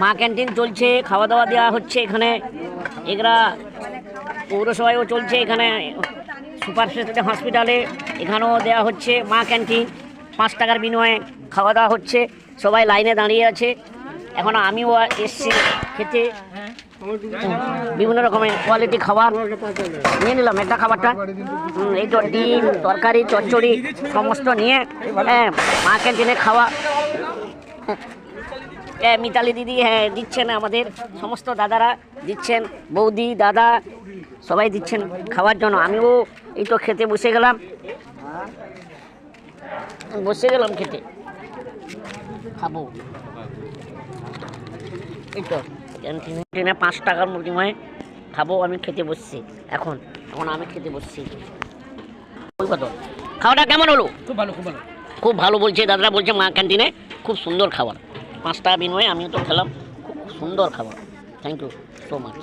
মা ক্যান্টিন চলছে, খাওয়া দাওয়া দেওয়া হচ্ছে এখানে। এগুলা পৌরসভায়ও চলছে, এখানে সুপার স্পেশালিটি হসপিটালে এখানেও দেওয়া হচ্ছে মা ক্যান্টিন। 5 টাকার বিনিময়ে খাওয়া দাওয়া হচ্ছে, সবাই লাইনে দাঁড়িয়ে আছে। এখন আমিও এসছি খেতে। বিভিন্ন রকমের কোয়ালিটি খাবার নিয়ে নিলাম। একটা খাবারটা এই তো ডিম, তরকারি, চচ্চড়ি সমস্ত নিয়ে মা ক্যান্টিনে খাওয়া। মিতালি দিদি দিচ্ছেন, আমাদের সমস্ত দাদারা দিচ্ছেন, বৌদি দাদা সবাই দিচ্ছেন খাওয়ার জন্য। আমিও এই তো খেতে বসে গেলাম খেতে, খাবো। এই তো ক্যান্টিনে 5 টাকার বিনিময়ে খাবো। আমি খেতে বসছি এখন আমি খেতে বসছি। কত খাওয়াটা কেমন হলো? খুব ভালো বলছে দাদারা, বলছে মা ক্যান্টিনে খুব সুন্দর খাবার। 5 টাকা বিনিময়ে আমিও তো খেলাম, খুব সুন্দর খাবার। Thank you so much.